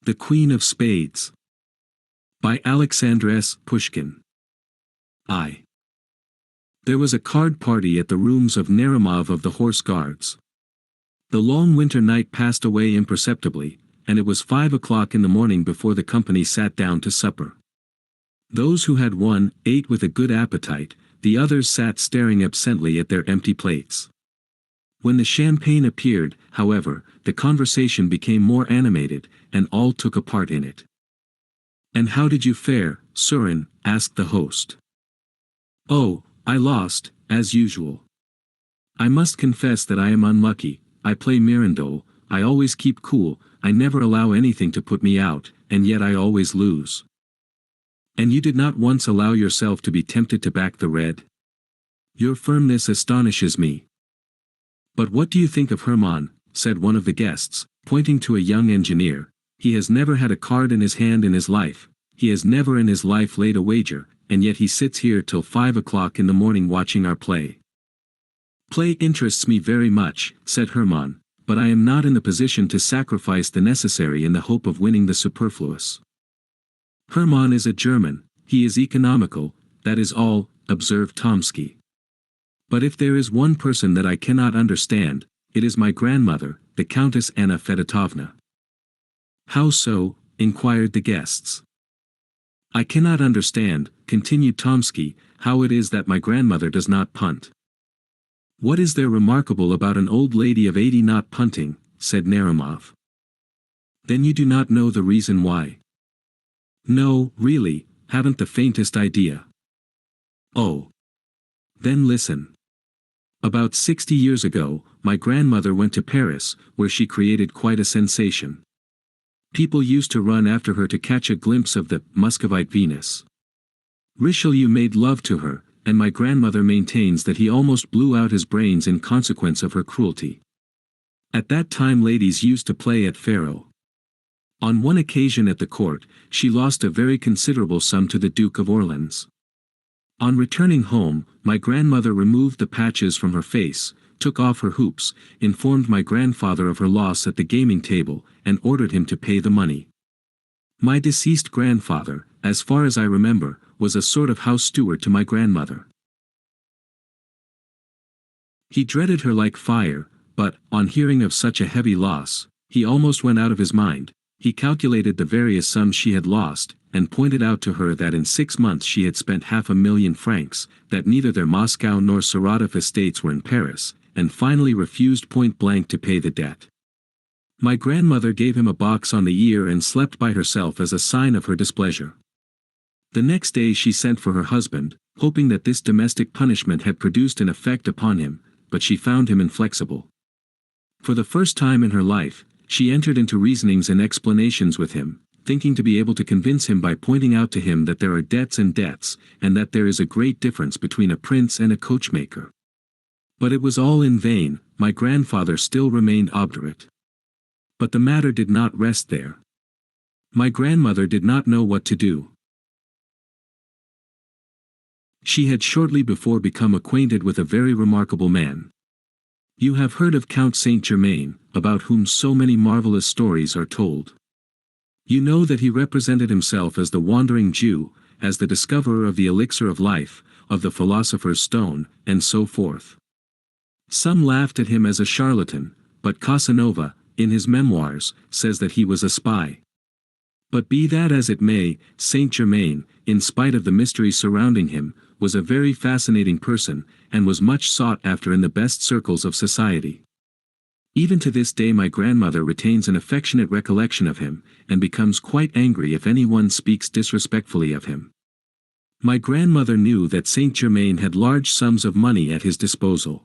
The Queen of Spades. By Alexander S. Pushkin. I. There was a card party at the rooms of Naramov of the Horse Guards. The long winter night passed away imperceptibly, and it was 5 o'clock in the morning before the company sat down to supper. Those who had won ate with a good appetite, the others sat staring absently at their empty plates. When the champagne appeared, however, the conversation became more animated, and all took a part in it. "And how did you fare, Surin?" asked the host. "Oh, I lost, as usual. I must confess that I am unlucky. I play Mirandole, I always keep cool, I never allow anything to put me out, and yet I always lose." "And you did not once allow yourself to be tempted to back the red? Your firmness astonishes me." "But what do you think of Hermann?" said one of the guests, pointing to a young engineer. "He has never had a card in his hand in his life, he has never in his life laid a wager, and yet he sits here till 5 o'clock in the morning watching our play." "Play interests me very much," said Hermann, "but I am not in the position to sacrifice the necessary in the hope of winning the superfluous." "Hermann is a German, he is economical, that is all," observed Tomsky. "But if there is one person that I cannot understand, it is my grandmother, the Countess Anna Fedotovna." "How so?" inquired the guests. "I cannot understand," continued Tomsky, "how it is that my grandmother does not punt." "What is there remarkable about an old lady of 80 not punting?" said Naramov. "Then you do not know the reason why?" "No, really, haven't the faintest idea." "Oh. Then listen. About 60 years ago, my grandmother went to Paris, where she created quite a sensation. People used to run after her to catch a glimpse of the Muscovite Venus. Richelieu made love to her, and my grandmother maintains that he almost blew out his brains in consequence of her cruelty. At that time ladies used to play at faro. On one occasion at the court, she lost a very considerable sum to the Duke of Orleans. On returning home, my grandmother removed the patches from her face, took off her hoops, informed my grandfather of her loss at the gaming table, and ordered him to pay the money. My deceased grandfather, as far as I remember, was a sort of house steward to my grandmother. He dreaded her like fire, but, on hearing of such a heavy loss, he almost went out of his mind. He calculated the various sums she had lost, and pointed out to her that in 6 months she had spent 500,000 francs, that neither their Moscow nor Saratov estates were in Paris, and finally refused point-blank to pay the debt. My grandmother gave him a box on the ear and slept by herself as a sign of her displeasure. The next day she sent for her husband, hoping that this domestic punishment had produced an effect upon him, but she found him inflexible. For the first time in her life, she entered into reasonings and explanations with him, thinking to be able to convince him by pointing out to him that there are debts and debts, and that there is a great difference between a prince and a coachmaker. But it was all in vain, my grandfather still remained obdurate. But the matter did not rest there. My grandmother did not know what to do. She had shortly before become acquainted with a very remarkable man. You have heard of Count Saint-Germain, about whom so many marvelous stories are told. You know that he represented himself as the wandering Jew, as the discoverer of the elixir of life, of the philosopher's stone, and so forth. Some laughed at him as a charlatan, but Casanova, in his memoirs, says that he was a spy. But be that as it may, Saint-Germain, in spite of the mystery surrounding him, was a very fascinating person, and was much sought after in the best circles of society. Even to this day my grandmother retains an affectionate recollection of him, and becomes quite angry if anyone speaks disrespectfully of him. My grandmother knew that Saint-Germain had large sums of money at his disposal.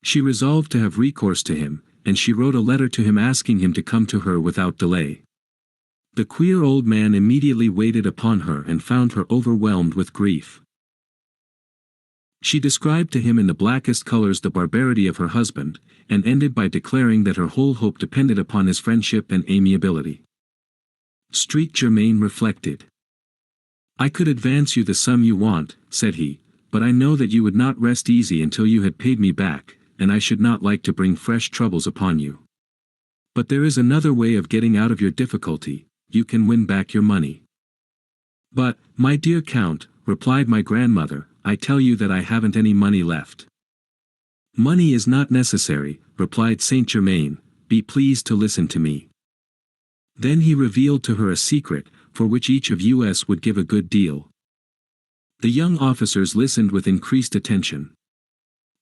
She resolved to have recourse to him, and she wrote a letter to him asking him to come to her without delay. The queer old man immediately waited upon her and found her overwhelmed with grief. She described to him in the blackest colors the barbarity of her husband, and ended by declaring that her whole hope depended upon his friendship and amiability. Saint-Germain reflected. "I could advance you the sum you want," said he, "but I know that you would not rest easy until you had paid me back, and I should not like to bring fresh troubles upon you. But there is another way of getting out of your difficulty, you can win back your money. But, my dear Count, replied my grandmother, I tell you that I haven't any money left. Money is not necessary, replied Saint Germain, be pleased to listen to me. Then he revealed to her a secret, for which each of us would give a good deal. The young officers listened with increased attention.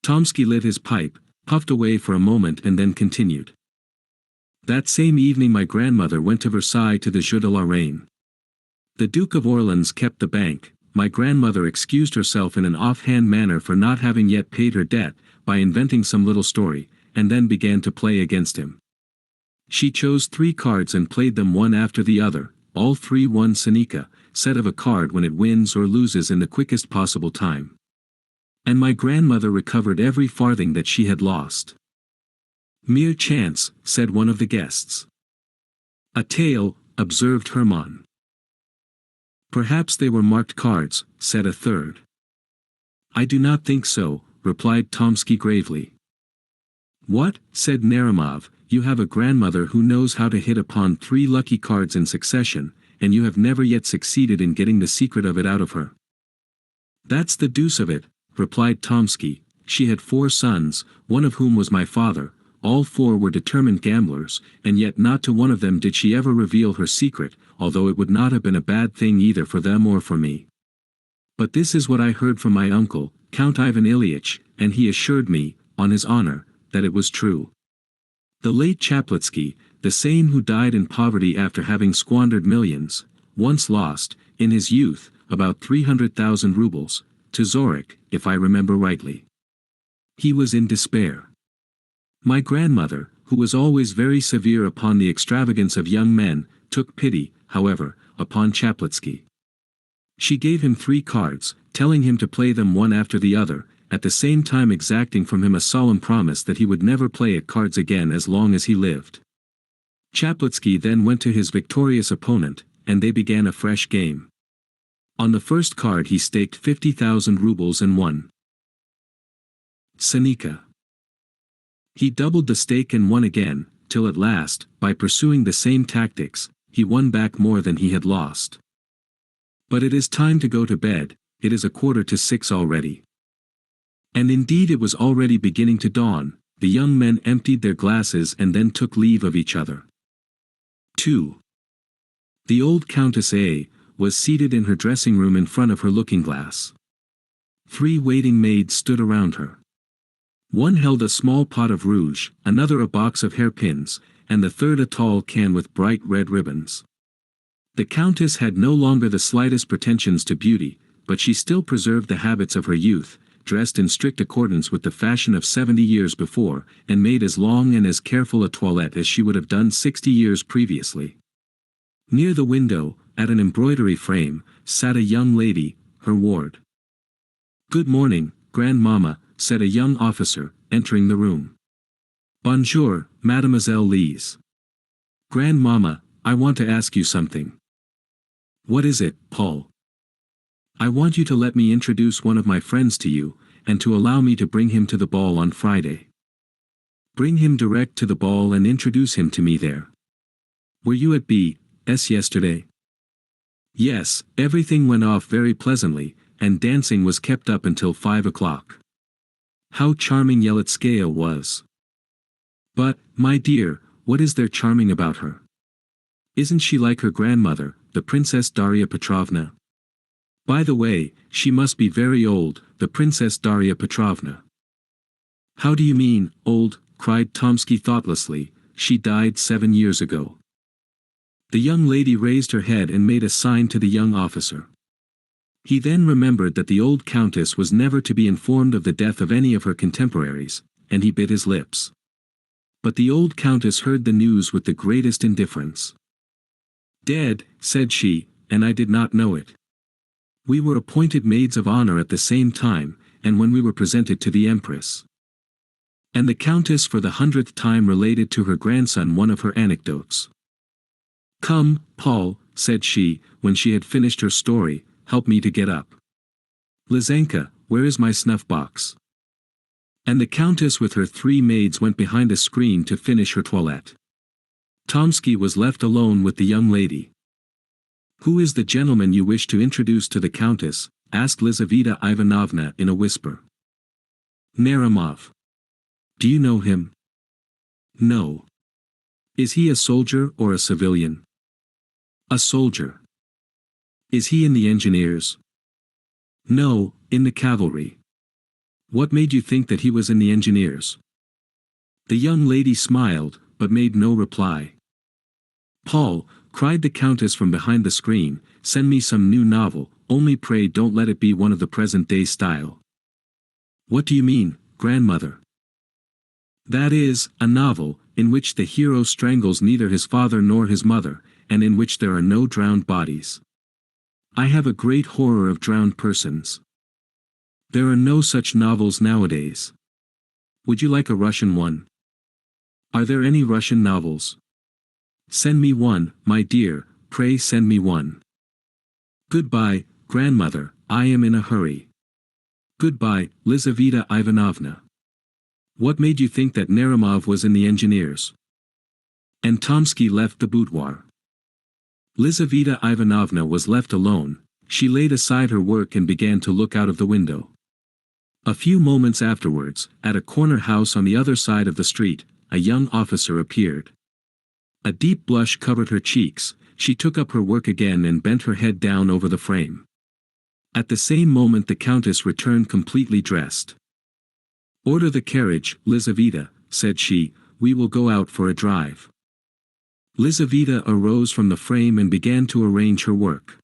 Tomsky lit his pipe, puffed away for a moment and then continued. That same evening my grandmother went to Versailles to the Jeu de la Reine. The Duke of Orleans kept the bank. My grandmother excused herself in an offhand manner for not having yet paid her debt, by inventing some little story, and then began to play against him. She chose 3 cards and played them one after the other, all 3 one Seneca, set of a card when it wins or loses in the quickest possible time. And my grandmother recovered every farthing that she had lost. Mere chance, said one of the guests. A tale, observed Hermann. Perhaps they were marked cards, said a third. I do not think so, replied Tomsky gravely. What, said Naramov, you have a grandmother who knows how to hit upon 3 lucky cards in succession, and you have never yet succeeded in getting the secret of it out of her. That's the deuce of it, replied Tomsky. She had 4 sons, one of whom was my father. All 4 were determined gamblers, and yet not to one of them did she ever reveal her secret, although it would not have been a bad thing either for them or for me. But this is what I heard from my uncle, Count Ivan Ilyich, and he assured me, on his honor, that it was true. The late Chaplitsky, the same who died in poverty after having squandered millions, once lost, in his youth, about 300,000 rubles, to Zorik, if I remember rightly. He was in despair. My grandmother, who was always very severe upon the extravagance of young men, took pity, however, upon Chaplitsky. She gave him 3 cards, telling him to play them one after the other, at the same time exacting from him a solemn promise that he would never play at cards again as long as he lived. Chaplitsky then went to his victorious opponent, and they began a fresh game. On the first card he staked 50,000 rubles and won. Seneca. He doubled the stake and won again, till at last, by pursuing the same tactics, he won back more than he had lost. But it is time to go to bed, it is 5:45 already. And indeed it was already beginning to dawn. The young men emptied their glasses and then took leave of each other. 2. The old Countess A. was seated in her dressing room in front of her looking-glass. 3 waiting maids stood around her. One held a small pot of rouge, another a box of hairpins, and the third a tall can with bright red ribbons. The Countess had no longer the slightest pretensions to beauty, but she still preserved the habits of her youth, dressed in strict accordance with the fashion of 70 years before, and made as long and as careful a toilette as she would have done 60 years previously. Near the window, at an embroidery frame, sat a young lady, her ward. Good morning, grandmamma, said a young officer, entering the room. Bonjour, Mademoiselle Lise. Grandmamma, I want to ask you something. What is it, Paul? I want you to let me introduce one of my friends to you, and to allow me to bring him to the ball on Friday. Bring him direct to the ball and introduce him to me there. Were you at B.S. yesterday? Yes, everything went off very pleasantly, and dancing was kept up until 5 o'clock. How charming Yelitskaya was. But, my dear, what is there charming about her? Isn't she like her grandmother, the Princess Darya Petrovna? By the way, she must be very old, the Princess Darya Petrovna. How do you mean, old? Cried Tomsky thoughtlessly. She died 7 years ago. The young lady raised her head and made a sign to the young officer. He then remembered that the old countess was never to be informed of the death of any of her contemporaries, and he bit his lips. But the old countess heard the news with the greatest indifference. Dead, said she, and I did not know it. We were appointed maids of honor at the same time, and when we were presented to the Empress. And the Countess for the 100th time related to her grandson one of her anecdotes. Come, Paul, said she, when she had finished her story, help me to get up. Lizenka, where is my snuff-box? And the Countess with her 3 maids went behind a screen to finish her toilette. Tomsky was left alone with the young lady. "Who is the gentleman you wish to introduce to the Countess?" asked Lizaveta Ivanovna in a whisper. "Naramov. Do you know him?" "No." "Is he a soldier or a civilian?" "A soldier." "Is he in the engineers?" "No, in the cavalry." "What made you think that he was in the engineers?" The young lady smiled, but made no reply. "Paul," cried the Countess from behind the screen, "send me some new novel, only pray don't let it be one of the present-day style." "What do you mean, grandmother?" "That is, a novel, in which the hero strangles neither his father nor his mother, and in which there are no drowned bodies. I have a great horror of drowned persons. There are no such novels nowadays. Would you like a Russian one?" "Are there any Russian novels?" "Send me one, my dear, pray send me one." "Goodbye, grandmother, I am in a hurry." "Goodbye, Lizaveta Ivanovna. What made you think that Naramov was in the engineers?" And Tomsky left the boudoir. Lizaveta Ivanovna was left alone. She laid aside her work and began to look out of the window. A few moments afterwards, at a corner house on the other side of the street, a young officer appeared. A deep blush covered her cheeks. She took up her work again and bent her head down over the frame. At the same moment the Countess returned completely dressed. "Order the carriage, Lizaveta," said she, "we will go out for a drive." Lizaveta arose from the frame and began to arrange her work.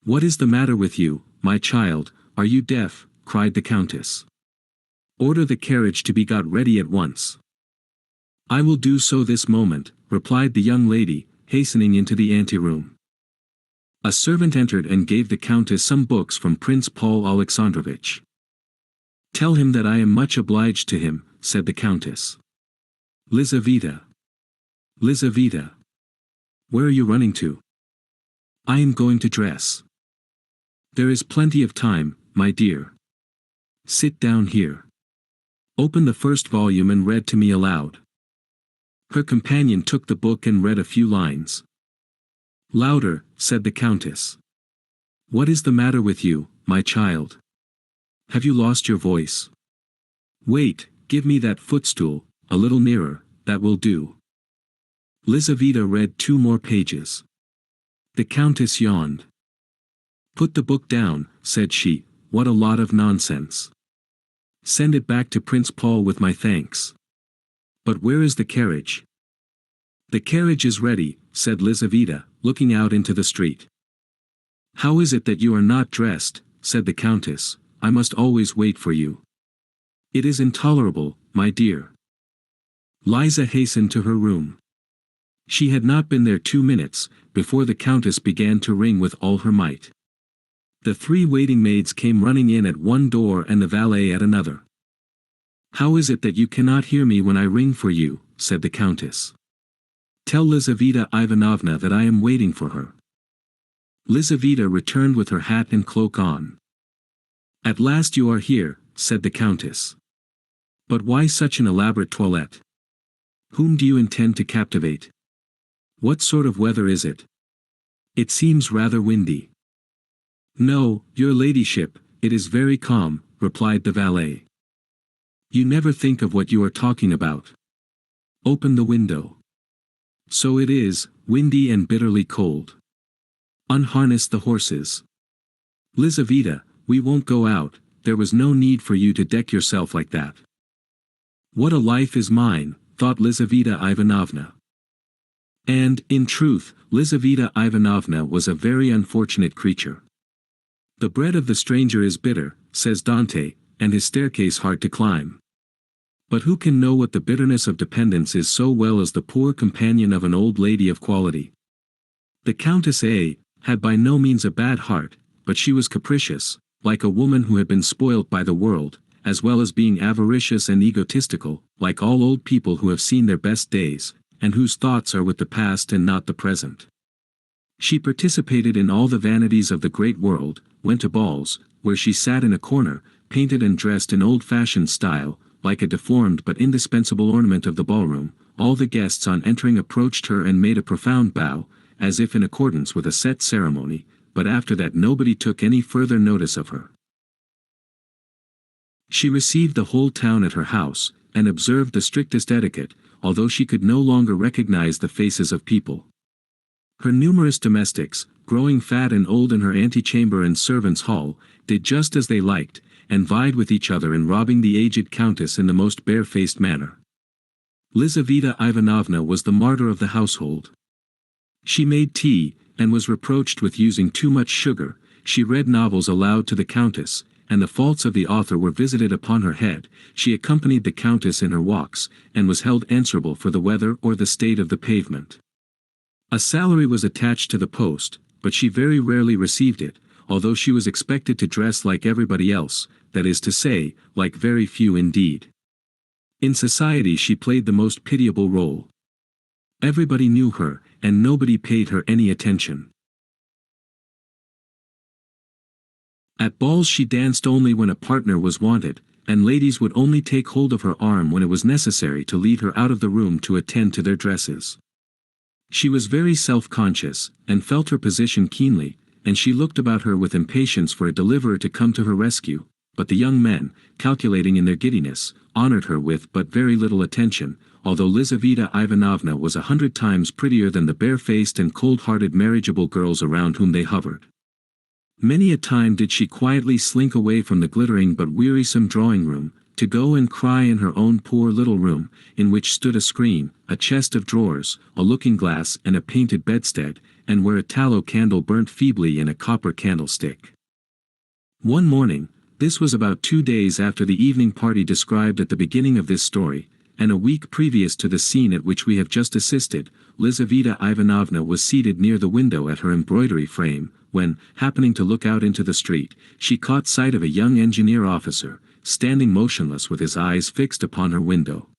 "What is the matter with you, my child, are you deaf?" cried the Countess. "Order the carriage to be got ready at once." "I will do so this moment," replied the young lady, hastening into the anteroom. A servant entered and gave the Countess some books from Prince Paul Alexandrovitch. "Tell him that I am much obliged to him," said the Countess. "Lizaveta. Lizaveta. Where are you running to?" "I am going to dress." "There is plenty of time, my dear. Sit down here. Open the first volume and read to me aloud." Her companion took the book and read a few lines. "Louder," said the Countess. "What is the matter with you, my child? Have you lost your voice? Wait, give me that footstool, a little nearer, that will do." Lizaveta read 2 more pages. The Countess yawned. "Put the book down," said she, "what a lot of nonsense. Send it back to Prince Paul with my thanks." "But where is the carriage?" "The carriage is ready," said Lizaveta, looking out into the street. "How is it that you are not dressed?" said the Countess. "I must always wait for you. It is intolerable, my dear." Liza hastened to her room. She had not been there 2 minutes, before the Countess began to ring with all her might. The 3 waiting maids came running in at one door and the valet at another. "How is it that you cannot hear me when I ring for you?" said the Countess. "Tell Lizaveta Ivanovna that I am waiting for her." Lizaveta returned with her hat and cloak on. "At last you are here," said the Countess. "But why such an elaborate toilette? Whom do you intend to captivate? What sort of weather is it? It seems rather windy." "No, your ladyship, it is very calm," replied the valet. "You never think of what you are talking about. Open the window. So it is, windy and bitterly cold. Unharness the horses. Lizaveta, we won't go out, there was no need for you to deck yourself like that." "What a life is mine," thought Lizaveta Ivanovna. And, in truth, Lizaveta Ivanovna was a very unfortunate creature. "The bread of the stranger is bitter," says Dante, "and his staircase hard to climb." But who can know what the bitterness of dependence is so well as the poor companion of an old lady of quality? The Countess A. had by no means a bad heart, but she was capricious, like a woman who had been spoilt by the world, as well as being avaricious and egotistical, like all old people who have seen their best days, and whose thoughts are with the past and not the present. She participated in all the vanities of the great world, went to balls, where she sat in a corner, painted and dressed in old-fashioned style, like a deformed but indispensable ornament of the ballroom, all the guests on entering approached her and made a profound bow, as if in accordance with a set ceremony, but after that nobody took any further notice of her. She received the whole town at her house, and observed the strictest etiquette, although she could no longer recognize the faces of people. Her numerous domestics, growing fat and old in her antechamber and servants' hall, did just as they liked, and vied with each other in robbing the aged countess in the most barefaced manner. Lizaveta Ivanovna was the martyr of the household. She made tea, and was reproached with using too much sugar. She read novels aloud to the countess, and the faults of the author were visited upon her head. She accompanied the countess in her walks, and was held answerable for the weather or the state of the pavement. A salary was attached to the post, but she very rarely received it, although she was expected to dress like everybody else, that is to say, like very few indeed. In society she played the most pitiable role. Everybody knew her, and nobody paid her any attention. At balls she danced only when a partner was wanted, and ladies would only take hold of her arm when it was necessary to lead her out of the room to attend to their dresses. She was very self-conscious, and felt her position keenly, and she looked about her with impatience for a deliverer to come to her rescue, but the young men, calculating in their giddiness, honored her with but very little attention, although Lizaveta Ivanovna was 100 times prettier than the barefaced and cold-hearted marriageable girls around whom they hovered. Many a time did she quietly slink away from the glittering but wearisome drawing-room, to go and cry in her own poor little room, in which stood a screen, a chest of drawers, a looking-glass and a painted bedstead, and where a tallow candle burnt feebly in a copper candlestick. One morning, this was about 2 days after the evening party described at the beginning of this story, and a week previous to the scene at which we have just assisted, Lizaveta Ivanovna was seated near the window at her embroidery frame, when, happening to look out into the street, she caught sight of a young engineer officer, standing motionless with his eyes fixed upon her window.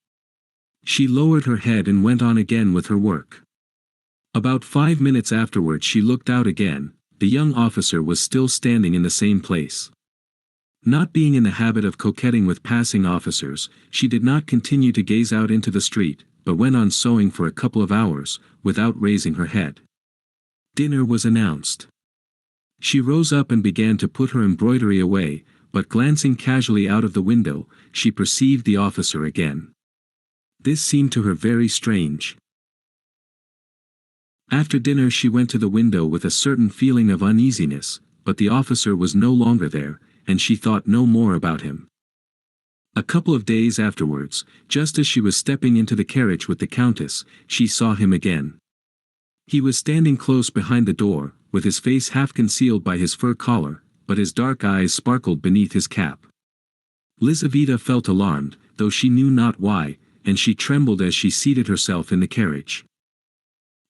She lowered her head and went on again with her work. About 5 minutes afterwards she looked out again. The young officer was still standing in the same place. Not being in the habit of coquetting with passing officers, she did not continue to gaze out into the street, but went on sewing for a couple of hours, without raising her head. Dinner was announced. She rose up and began to put her embroidery away, but glancing casually out of the window, she perceived the officer again. This seemed to her very strange. After dinner she went to the window with a certain feeling of uneasiness, but the officer was no longer there, and she thought no more about him. A couple of days afterwards, just as she was stepping into the carriage with the countess, she saw him again. He was standing close behind the door, with his face half concealed by his fur collar, but his dark eyes sparkled beneath his cap. Lizaveta felt alarmed, though she knew not why, and she trembled as she seated herself in the carriage.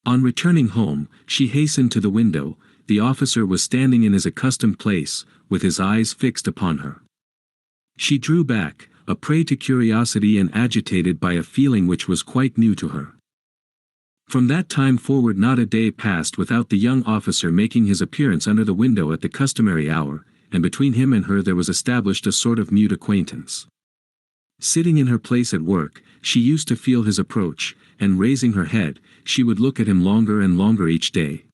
On returning home, she hastened to the window. The officer was standing in his accustomed place, with his eyes fixed upon her. She drew back, a prey to curiosity and agitated by a feeling which was quite new to her. From that time forward not a day passed without the young officer making his appearance under the window at the customary hour, and between him and her there was established a sort of mute acquaintance. Sitting in her place at work, she used to feel his approach, and raising her head, she would look at him longer and longer each day.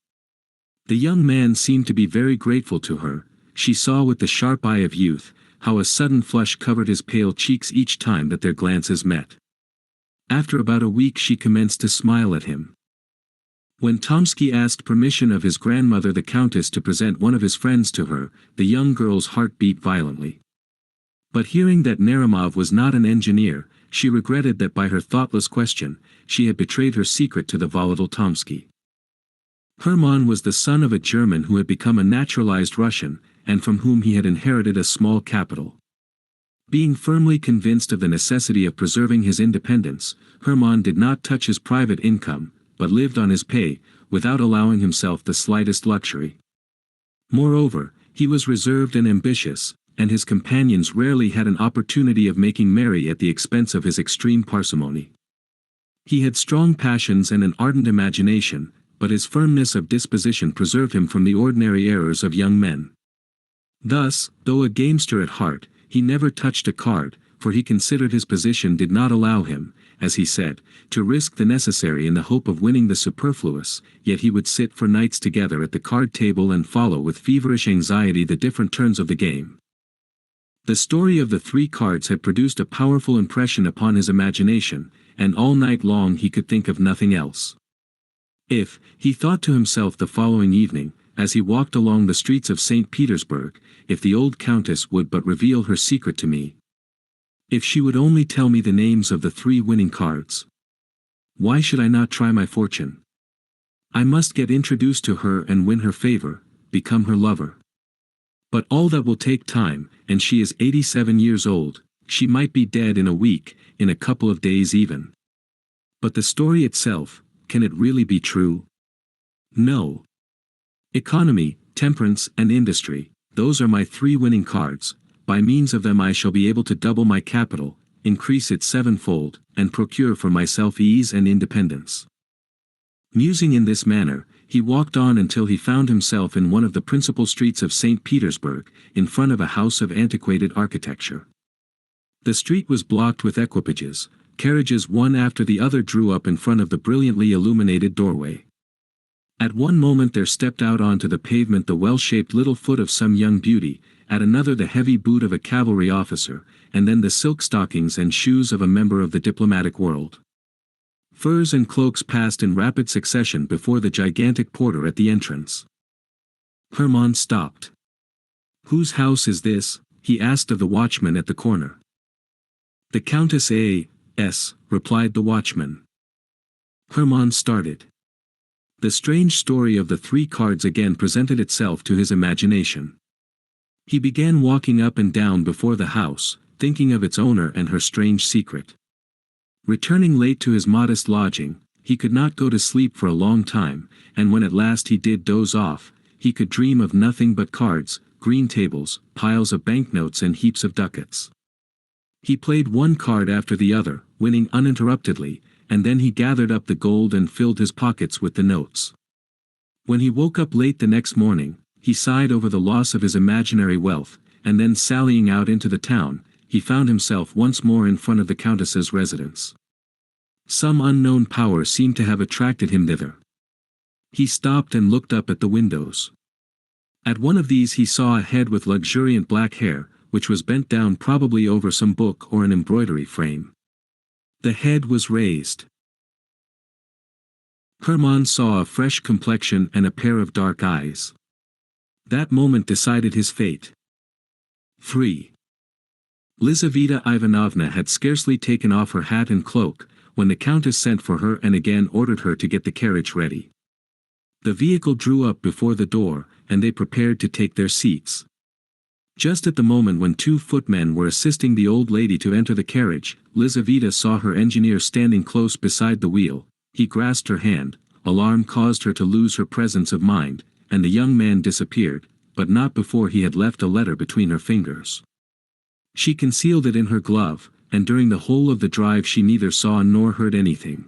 The young man seemed to be very grateful to her. She saw with the sharp eye of youth, how a sudden flush covered his pale cheeks each time that their glances met. After about a week she commenced to smile at him. When Tomsky asked permission of his grandmother the countess to present one of his friends to her, the young girl's heart beat violently. But hearing that Naramov was not an engineer, she regretted that by her thoughtless question, she had betrayed her secret to the volatile Tomsky. Hermann was the son of a German who had become a naturalized Russian, and from whom he had inherited a small capital. Being firmly convinced of the necessity of preserving his independence, Hermann did not touch his private income, but lived on his pay, without allowing himself the slightest luxury. Moreover, he was reserved and ambitious, and his companions rarely had an opportunity of making merry at the expense of his extreme parsimony. He had strong passions and an ardent imagination, but his firmness of disposition preserved him from the ordinary errors of young men. Thus, though a gamester at heart, he never touched a card, for he considered his position did not allow him, as he said, to risk the necessary in the hope of winning the superfluous, yet he would sit for nights together at the card table and follow with feverish anxiety the different turns of the game. The story of the three cards had produced a powerful impression upon his imagination, and all night long he could think of nothing else. If, he thought to himself the following evening, as he walked along the streets of St. Petersburg, if the old countess would but reveal her secret to me. If she would only tell me the names of the three winning cards. Why should I not try my fortune? I must get introduced to her and win her favor, become her lover. But all that will take time, and she is 87 years old, she might be dead in a week, in a couple of days even. But the story itself, can it really be true? No. Economy, temperance, and industry, those are my three winning cards. By means of them I shall be able to double my capital, increase it sevenfold, and procure for myself ease and independence. Musing in this manner, he walked on until he found himself in one of the principal streets of St. Petersburg, in front of a house of antiquated architecture. The street was blocked with equipages, carriages one after the other drew up in front of the brilliantly illuminated doorway. At one moment there stepped out onto the pavement the well-shaped little foot of some young beauty, at another the heavy boot of a cavalry officer, and then the silk stockings and shoes of a member of the diplomatic world. Furs and cloaks passed in rapid succession before the gigantic porter at the entrance. Hermann stopped. "Whose house is this?" he asked of the watchman at the corner. "The Countess A.S.," replied the watchman. Hermann started. The strange story of the three cards again presented itself to his imagination. He began walking up and down before the house, thinking of its owner and her strange secret. Returning late to his modest lodging, he could not go to sleep for a long time, and when at last he did doze off, he could dream of nothing but cards, green tables, piles of banknotes and heaps of ducats. He played one card after the other, winning uninterruptedly, and then he gathered up the gold and filled his pockets with the notes. When he woke up late the next morning, he sighed over the loss of his imaginary wealth, and then sallying out into the town, he found himself once more in front of the Countess's residence. Some unknown power seemed to have attracted him thither. He stopped and looked up at the windows. At one of these he saw a head with luxuriant black hair, which was bent down probably over some book or an embroidery frame. The head was raised. Hermann saw a fresh complexion and a pair of dark eyes. That moment decided his fate. 3. Lizaveta Ivanovna had scarcely taken off her hat and cloak, when the Countess sent for her and again ordered her to get the carriage ready. The vehicle drew up before the door, and they prepared to take their seats. Just at the moment when two footmen were assisting the old lady to enter the carriage, Lizaveta saw her engineer standing close beside the wheel. He grasped her hand, alarm caused her to lose her presence of mind, and the young man disappeared, but not before he had left a letter between her fingers. She concealed it in her glove, and during the whole of the drive she neither saw nor heard anything.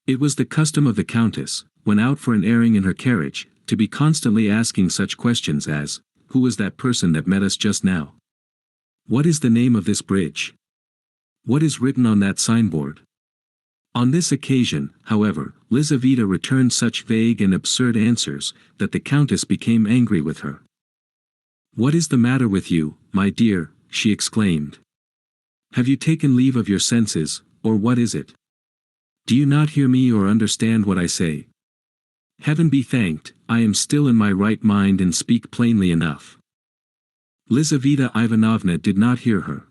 It was the custom of the Countess, when out for an airing in her carriage, to be constantly asking such questions as, "Who was that person that met us just now? What is the name of this bridge? What is written on that signboard?" On this occasion, however, Lizaveta returned such vague and absurd answers, that the Countess became angry with her. "What is the matter with you, my dear?" she exclaimed. "Have you taken leave of your senses, or what is it? Do you not hear me or understand what I say? Heaven be thanked, I am still in my right mind and speak plainly enough." Lizaveta Ivanovna did not hear her.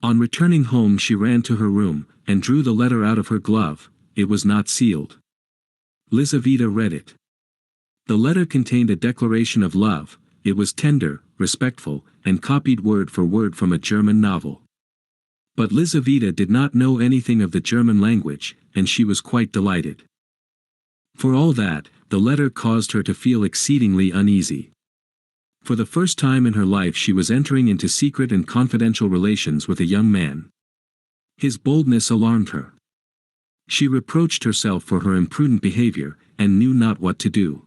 On returning home she ran to her room, and drew the letter out of her glove. It was not sealed. Lizaveta read it. The letter contained a declaration of love. It was tender, respectful, and copied word for word from a German novel. But Lizaveta did not know anything of the German language, and she was quite delighted. For all that, the letter caused her to feel exceedingly uneasy. For the first time in her life she was entering into secret and confidential relations with a young man. His boldness alarmed her. She reproached herself for her imprudent behavior, and knew not what to do.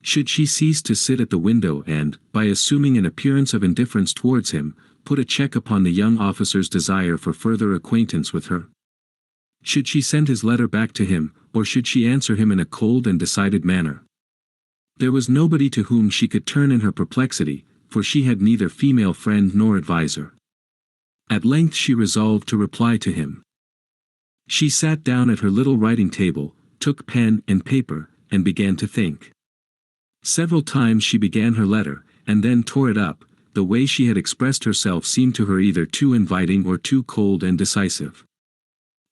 Should she cease to sit at the window and, by assuming an appearance of indifference towards him, put a check upon the young officer's desire for further acquaintance with her? Should she send his letter back to him, or should she answer him in a cold and decided manner? There was nobody to whom she could turn in her perplexity, for she had neither female friend nor adviser. At length she resolved to reply to him. She sat down at her little writing table, took pen and paper, and began to think. Several times she began her letter, and then tore it up. The way she had expressed herself seemed to her either too inviting or too cold and decisive.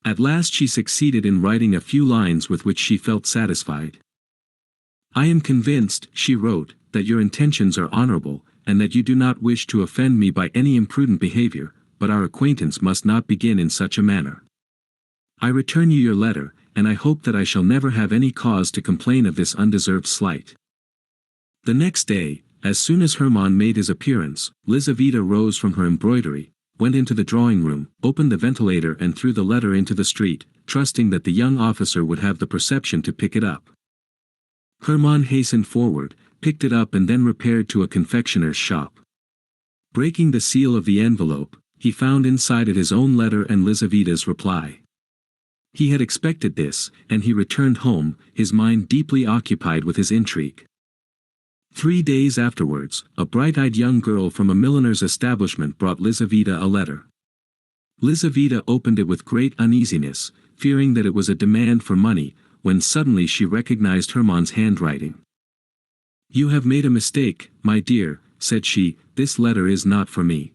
At last she succeeded in writing a few lines with which she felt satisfied. "I am convinced," she wrote, "that your intentions are honorable, and that you do not wish to offend me by any imprudent behavior, but our acquaintance must not begin in such a manner. I return you your letter, and I hope that I shall never have any cause to complain of this undeserved slight." The next day, as soon as Hermann made his appearance, Lizaveta rose from her embroidery, went into the drawing-room, opened the ventilator and threw the letter into the street, trusting that the young officer would have the perception to pick it up. Hermann hastened forward, picked it up and then repaired to a confectioner's shop. Breaking the seal of the envelope, he found inside it his own letter and Lizaveta's reply. He had expected this, and he returned home, his mind deeply occupied with his intrigue. 3 days afterwards, a bright-eyed young girl from a milliner's establishment brought Lizaveta a letter. Lizaveta opened it with great uneasiness, fearing that it was a demand for money, when suddenly she recognized Hermann's handwriting. "You have made a mistake, my dear," said she, "this letter is not for me."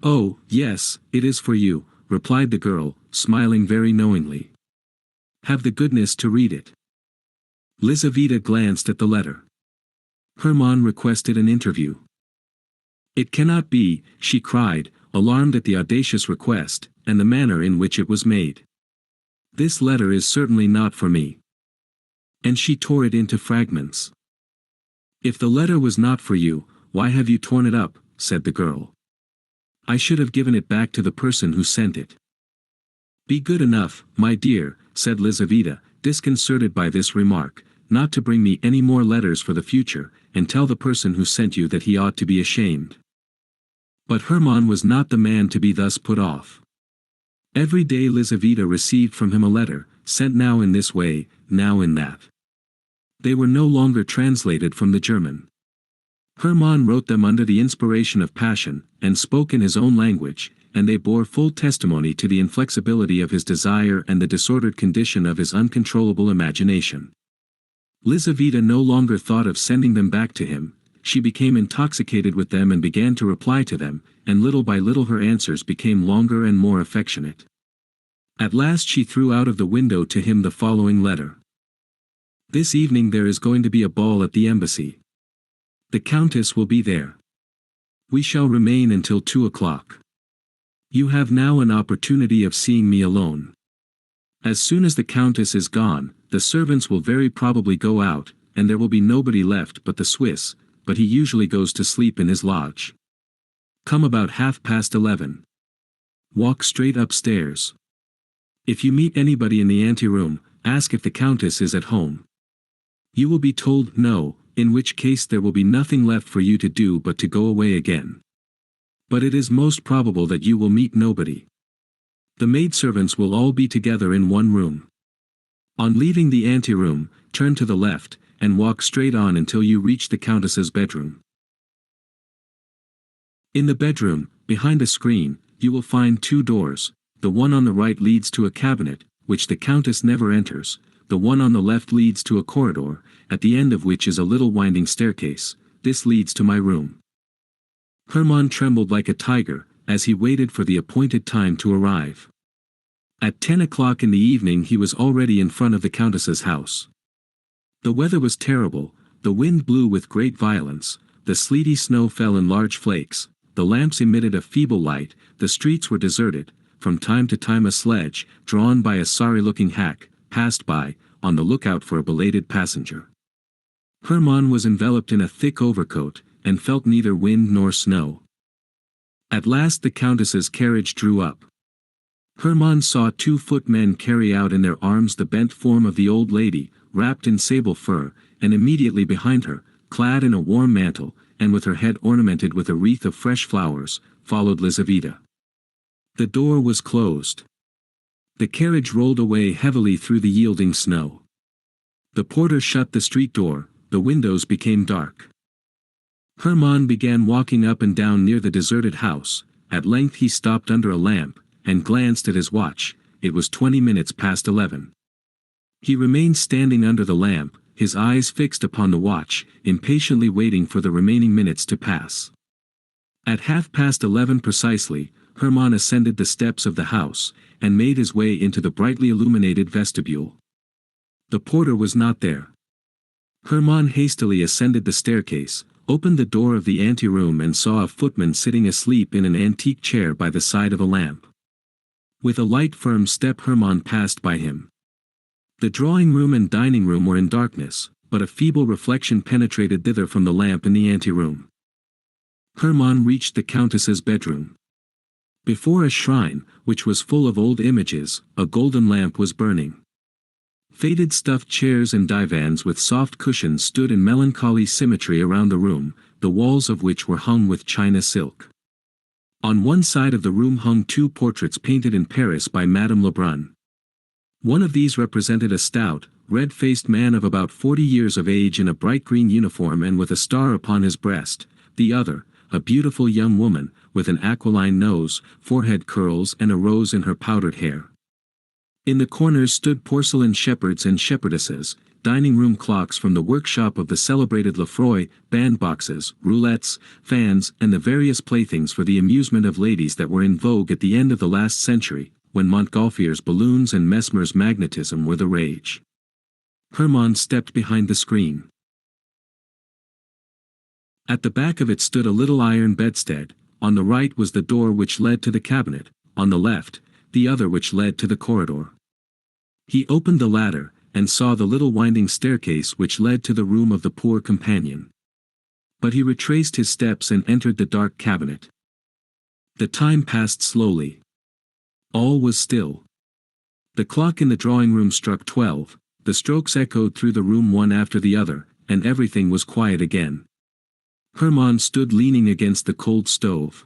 "Oh, yes, it is for you," replied the girl, smiling very knowingly. "Have the goodness to read it." Lizaveta glanced at the letter. Hermann requested an interview. "It cannot be," she cried, alarmed at the audacious request, and the manner in which it was made. "This letter is certainly not for me." And she tore it into fragments. "If the letter was not for you, why have you torn it up?" said the girl. "I should have given it back to the person who sent it." "Be good enough, my dear," said Lizaveta, disconcerted by this remark, "not to bring me any more letters for the future, and tell the person who sent you that he ought to be ashamed." But Hermann was not the man to be thus put off. Every day Lizaveta received from him a letter, sent now in this way, now in that. They were no longer translated from the German. Hermann wrote them under the inspiration of passion, and spoke in his own language, and they bore full testimony to the inflexibility of his desire and the disordered condition of his uncontrollable imagination. Lizaveta no longer thought of sending them back to him. She became intoxicated with them and began to reply to them, and little by little her answers became longer and more affectionate. At last she threw out of the window to him the following letter. "This evening there is going to be a ball at the embassy. The Countess will be there. We shall remain until 2 o'clock. You have now an opportunity of seeing me alone. As soon as the Countess is gone, the servants will very probably go out, and there will be nobody left but the Swiss, but he usually goes to sleep in his lodge. Come about 11:30. Walk straight upstairs. If you meet anybody in the anteroom, ask if the Countess is at home. You will be told no, in which case there will be nothing left for you to do but to go away again. But it is most probable that you will meet nobody. The maidservants will all be together in one room. On leaving the anteroom, turn to the left, and walk straight on until you reach the Countess's bedroom. In the bedroom, behind a screen, you will find 2 doors. The one on the right leads to a cabinet, which the Countess never enters. The one on the left leads to a corridor, at the end of which is a little winding staircase. This leads to my room." Hermann trembled like a tiger, as he waited for the appointed time to arrive. At 10 o'clock in the evening he was already in front of the Countess's house. The weather was terrible, the wind blew with great violence, the sleety snow fell in large flakes, the lamps emitted a feeble light, the streets were deserted. From time to time a sledge, drawn by a sorry-looking hack, passed by, on the lookout for a belated passenger. Hermann was enveloped in a thick overcoat, and felt neither wind nor snow. At last the Countess's carriage drew up. Hermann saw 2 footmen carry out in their arms the bent form of the old lady, wrapped in sable fur, and immediately behind her, clad in a warm mantle, and with her head ornamented with a wreath of fresh flowers, followed Lizaveta. The door was closed. The carriage rolled away heavily through the yielding snow. The porter shut the street door, the windows became dark. Hermann began walking up and down near the deserted house. At length he stopped under a lamp, and glanced at his watch. It was 20 minutes past 11. He remained standing under the lamp, his eyes fixed upon the watch, impatiently waiting for the remaining minutes to pass. At 11:30 precisely, Hermann ascended the steps of the house, and made his way into the brightly illuminated vestibule. The porter was not there. Hermann hastily ascended the staircase, opened the door of the anteroom and saw a footman sitting asleep in an antique chair by the side of a lamp. With a light firm step Hermann passed by him. The drawing-room and dining-room were in darkness, but a feeble reflection penetrated thither from the lamp in the anteroom. Hermann reached the countess's bedroom. Before a shrine, which was full of old images, a golden lamp was burning. Faded stuffed chairs and divans with soft cushions stood in melancholy symmetry around the room, the walls of which were hung with China silk. On one side of the room hung 2 portraits painted in Paris by Madame Lebrun. One of these represented a stout, red-faced man of about 40 years of age in a bright green uniform and with a star upon his breast, the other, a beautiful young woman, with an aquiline nose, forehead curls and a rose in her powdered hair. In the corners stood porcelain shepherds and shepherdesses, dining-room clocks from the workshop of the celebrated Lefroy, bandboxes, roulettes, fans, and the various playthings for the amusement of ladies that were in vogue at the end of the last century, when Montgolfier's balloons and Mesmer's magnetism were the rage. Hermann stepped behind the screen. At the back of it stood a little iron bedstead. On the right was the door which led to the cabinet, on the left, the other which led to the corridor. He opened the latter, and saw the little winding staircase which led to the room of the poor companion. But he retraced his steps and entered the dark cabinet. The time passed slowly. All was still. The clock in the drawing-room struck 12, the strokes echoed through the room one after the other, and everything was quiet again. Hermann stood leaning against the cold stove.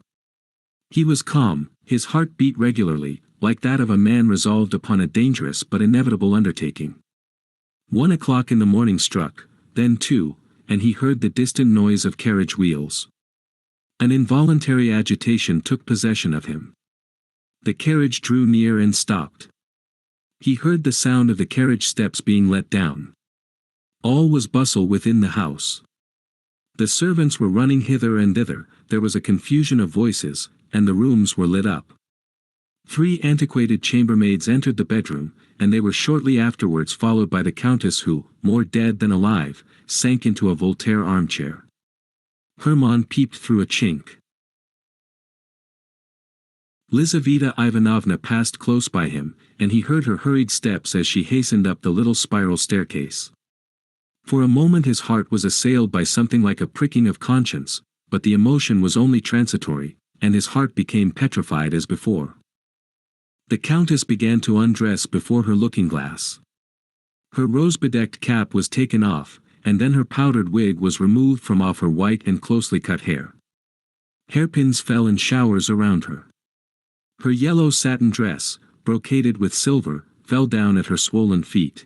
He was calm, his heart beat regularly, like that of a man resolved upon a dangerous but inevitable undertaking. 1 o'clock in the morning struck, then 2, and he heard the distant noise of carriage wheels. An involuntary agitation took possession of him. The carriage drew near and stopped. He heard the sound of the carriage steps being let down. All was bustle within the house. The servants were running hither and thither, there was a confusion of voices, and the rooms were lit up. 3 antiquated chambermaids entered the bedroom, and they were shortly afterwards followed by the countess who, more dead than alive, sank into a Voltaire armchair. Hermann peeped through a chink. Lizaveta Ivanovna passed close by him, and he heard her hurried steps as she hastened up the little spiral staircase. For a moment his heart was assailed by something like a pricking of conscience, but the emotion was only transitory, and his heart became petrified as before. The countess began to undress before her looking-glass. Her rose-bedecked cap was taken off, and then her powdered wig was removed from off her white and closely cut hair. Hairpins fell in showers around her. Her yellow satin dress, brocaded with silver, fell down at her swollen feet.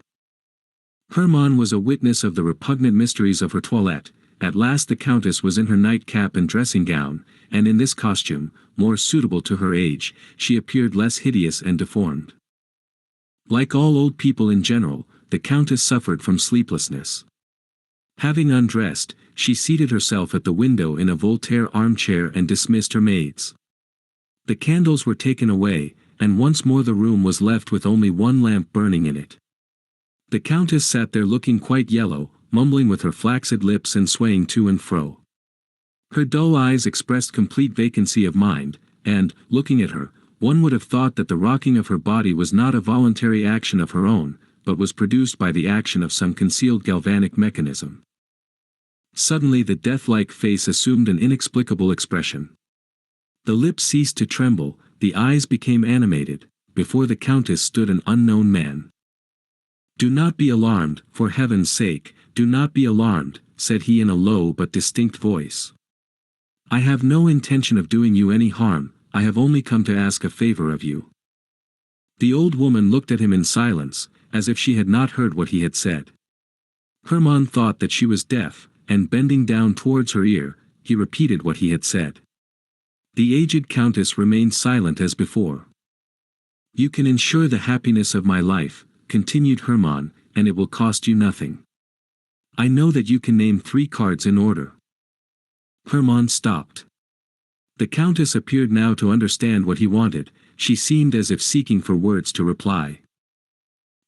Hermann was a witness of the repugnant mysteries of her toilette. At last the countess was in her nightcap and dressing-gown, and in this costume, more suitable to her age, she appeared less hideous and deformed. Like all old people in general, the countess suffered from sleeplessness. Having undressed, she seated herself at the window in a Voltaire armchair and dismissed her maids. The candles were taken away, and once more the room was left with only one lamp burning in it. The countess sat there looking quite yellow, mumbling with her flaccid lips and swaying to and fro. Her dull eyes expressed complete vacancy of mind, and, looking at her, one would have thought that the rocking of her body was not a voluntary action of her own, but was produced by the action of some concealed galvanic mechanism. Suddenly the death-like face assumed an inexplicable expression. The lips ceased to tremble, the eyes became animated. Before the countess stood an unknown man. "Do not be alarmed, for heaven's sake, do not be alarmed," said he in a low but distinct voice. "I have no intention of doing you any harm, I have only come to ask a favor of you." The old woman looked at him in silence, as if she had not heard what he had said. Hermann thought that she was deaf, and bending down towards her ear, he repeated what he had said. The aged countess remained silent as before. "You can ensure the happiness of my life," continued Hermann, "and it will cost you nothing. I know that you can name 3 cards in order." Hermann stopped. The countess appeared now to understand what he wanted. She seemed as if seeking for words to reply.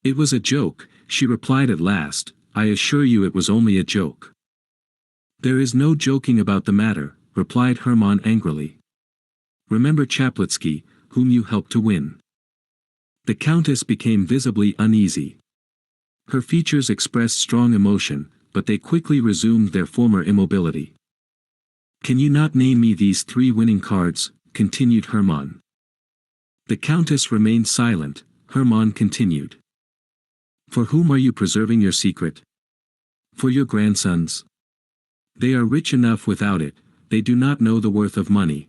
"It was a joke," she replied at last. "I assure you it was only a joke." "There is no joking about the matter," replied Hermann angrily. "Remember Chaplitsky, whom you helped to win." The countess became visibly uneasy. Her features expressed strong emotion, but they quickly resumed their former immobility. "Can you not name me these 3 winning cards?" continued Hermann. The countess remained silent. Hermann continued. "For whom are you preserving your secret? For your grandsons? They are rich enough without it, they do not know the worth of money.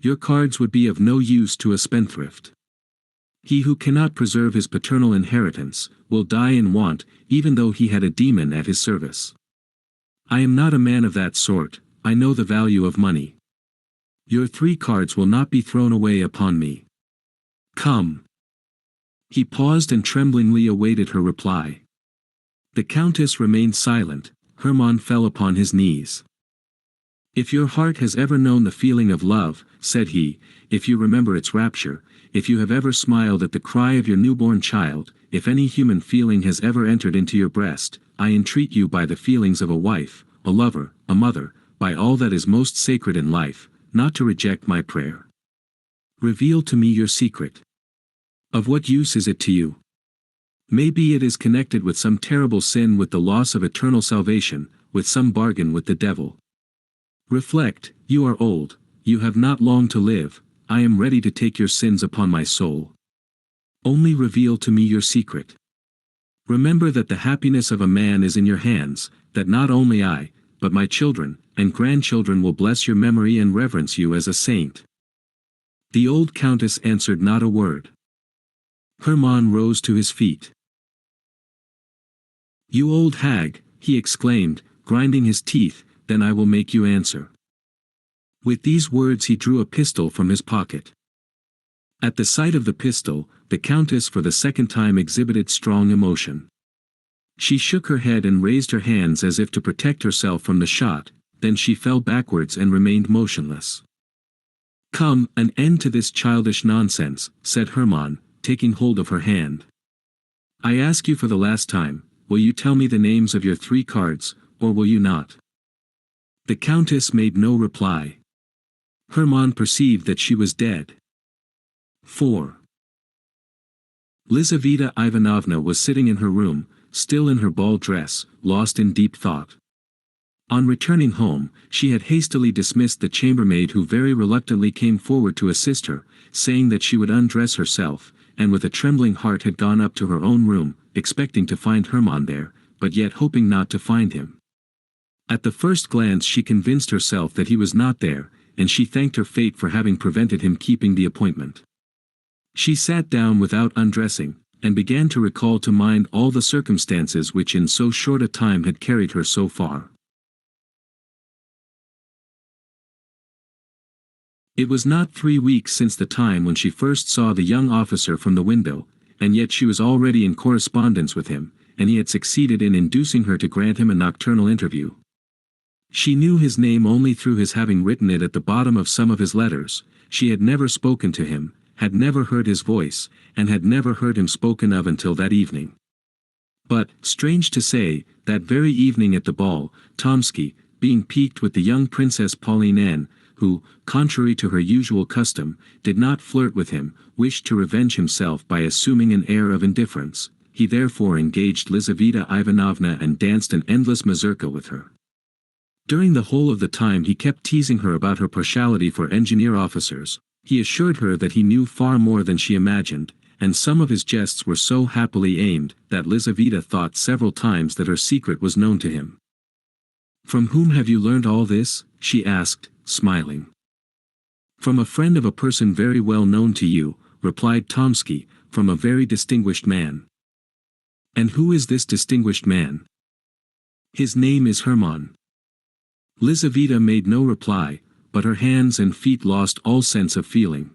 Your cards would be of no use to a spendthrift. He who cannot preserve his paternal inheritance, will die in want, even though he had a demon at his service. I am not a man of that sort, I know the value of money. Your 3 cards will not be thrown away upon me. Come." He paused and tremblingly awaited her reply. The countess remained silent. Hermann fell upon his knees. "If your heart has ever known the feeling of love," said he, "if you remember its rapture, if you have ever smiled at the cry of your newborn child, if any human feeling has ever entered into your breast, I entreat you by the feelings of a wife, a lover, a mother, by all that is most sacred in life, not to reject my prayer. Reveal to me your secret. Of what use is it to you? Maybe it is connected with some terrible sin, with the loss of eternal salvation, with some bargain with the devil. Reflect, you are old, you have not long to live, I am ready to take your sins upon my soul. Only reveal to me your secret. Remember that the happiness of a man is in your hands, that not only I, but my children and grandchildren will bless your memory and reverence you as a saint." The old countess answered not a word. Hermann rose to his feet. "You old hag," he exclaimed, grinding his teeth, "then I will make you answer." With these words he drew a pistol from his pocket. At the sight of the pistol, the countess for the second time exhibited strong emotion. She shook her head and raised her hands as if to protect herself from the shot, then she fell backwards and remained motionless. "Come, an end to this childish nonsense," said Hermann, taking hold of her hand. "I ask you for the last time, will you tell me the names of your 3 cards, or will you not?" The countess made no reply. Hermann perceived that she was dead. 4. Lizaveta Ivanovna was sitting in her room, still in her ball dress, lost in deep thought. On returning home, she had hastily dismissed the chambermaid who very reluctantly came forward to assist her, saying that she would undress herself, and with a trembling heart had gone up to her own room, expecting to find Hermann there, but yet hoping not to find him. At the first glance she convinced herself that he was not there, and she thanked her fate for having prevented him keeping the appointment. She sat down without undressing, and began to recall to mind all the circumstances which in so short a time had carried her so far. It was not 3 weeks since the time when she first saw the young officer from the window, and yet she was already in correspondence with him, and he had succeeded in inducing her to grant him a nocturnal interview. She knew his name only through his having written it at the bottom of some of his letters. She had never spoken to him, had never heard his voice, and had never heard him spoken of until that evening. But, strange to say, that very evening at the ball, Tomsky, being piqued with the young Princess Pauline Anne, who, contrary to her usual custom, did not flirt with him, wished to revenge himself by assuming an air of indifference. He therefore engaged Lizaveta Ivanovna and danced an endless mazurka with her. During the whole of the time he kept teasing her about her partiality for engineer officers. He assured her that he knew far more than she imagined, and some of his jests were so happily aimed, that Lizaveta thought several times that her secret was known to him. "From whom have you learned all this?" she asked, smiling. "From a friend of a person very well known to you," replied Tomsky, from a very distinguished man. And who is this distinguished man? His name is Hermann. Lizaveta made no reply, but her hands and feet lost all sense of feeling.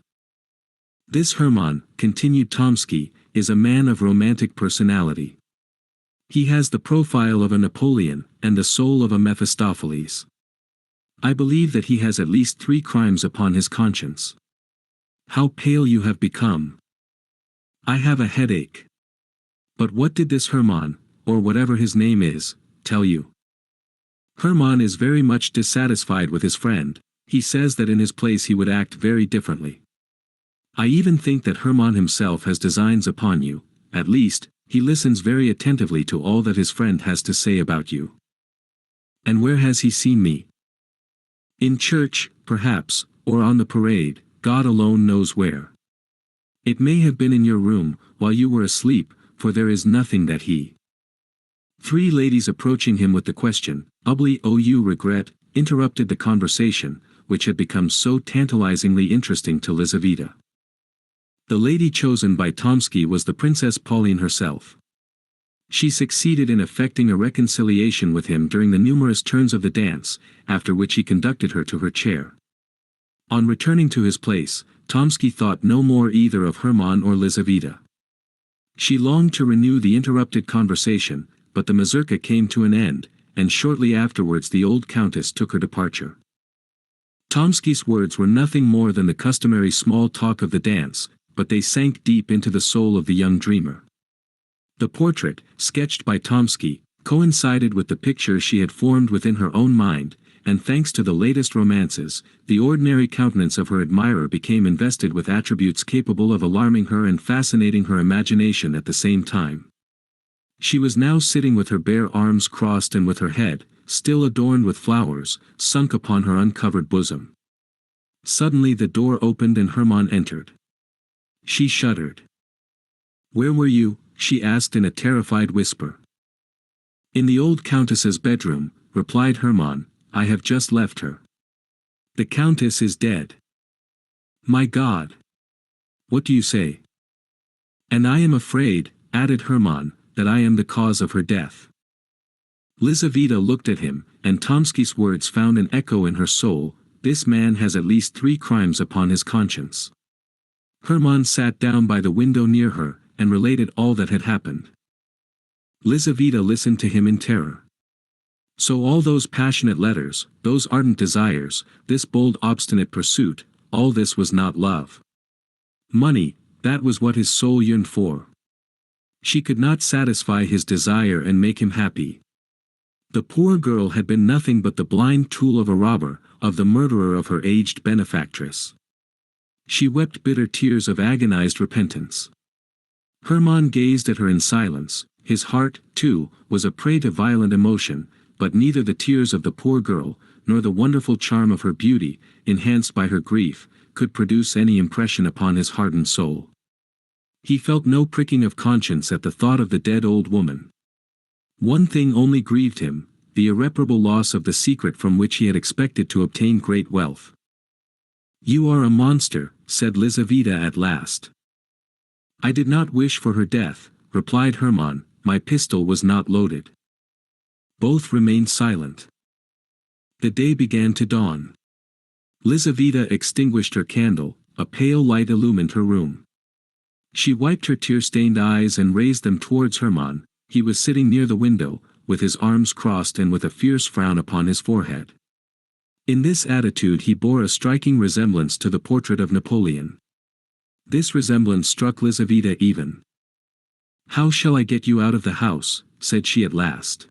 This Hermann, continued Tomsky, is a man of romantic personality. He has the profile of a Napoleon, and the soul of a Mephistopheles. I believe that he has at least 3 crimes upon his conscience. How pale you have become. I have a headache. But what did this Hermann, or whatever his name is, tell you? Hermann is very much dissatisfied with his friend. He says that in his place he would act very differently. I even think that Hermann himself has designs upon you. At least, he listens very attentively to all that his friend has to say about you. And where has he seen me? In church, perhaps, or on the parade, God alone knows where. It may have been in your room, while you were asleep, for there is nothing that he. 3 ladies approaching him with the question, "You regret," interrupted the conversation, which had become so tantalizingly interesting to Lizaveta. The lady chosen by Tomsky was the Princess Pauline herself. She succeeded in effecting a reconciliation with him during the numerous turns of the dance, after which he conducted her to her chair. On returning to his place, Tomsky thought no more either of Hermann or Lizaveta. She longed to renew the interrupted conversation, but the mazurka came to an end, and shortly afterwards the old countess took her departure. Tomsky's words were nothing more than the customary small talk of the dance, but they sank deep into the soul of the young dreamer. The portrait, sketched by Tomsky, coincided with the picture she had formed within her own mind, and thanks to the latest romances, the ordinary countenance of her admirer became invested with attributes capable of alarming her and fascinating her imagination at the same time. She was now sitting with her bare arms crossed and with her head, still adorned with flowers, sunk upon her uncovered bosom. Suddenly the door opened and Hermann entered. She shuddered. "Where were you?" she asked in a terrified whisper. "In the old countess's bedroom," replied Hermann. "I have just left her. The countess is dead." "My God! What do you say?" "And I am afraid," added Hermann, "that I am the cause of her death." Lizaveta looked at him, and Tomsky's words found an echo in her soul. This man has at least 3 crimes upon his conscience. Hermann sat down by the window near her, and related all that had happened. Lizaveta listened to him in terror. So all those passionate letters, those ardent desires, this bold obstinate pursuit, all this was not love. Money, that was what his soul yearned for. She could not satisfy his desire and make him happy. The poor girl had been nothing but the blind tool of a robber, of the murderer of her aged benefactress. She wept bitter tears of agonized repentance. Hermann gazed at her in silence. His heart, too, was a prey to violent emotion, but neither the tears of the poor girl, nor the wonderful charm of her beauty, enhanced by her grief, could produce any impression upon his hardened soul. He felt no pricking of conscience at the thought of the dead old woman. One thing only grieved him, the irreparable loss of the secret from which he had expected to obtain great wealth. "You are a monster," said Lizaveta at last. "I did not wish for her death," replied Hermann. "My pistol was not loaded." Both remained silent. The day began to dawn. Lizaveta extinguished her candle. A pale light illumined her room. She wiped her tear-stained eyes and raised them towards Hermann. He was sitting near the window, with his arms crossed and with a fierce frown upon his forehead. In this attitude he bore a striking resemblance to the portrait of Napoleon. This resemblance struck Lizaveta even. "How shall I get you out of the house?" said she at last.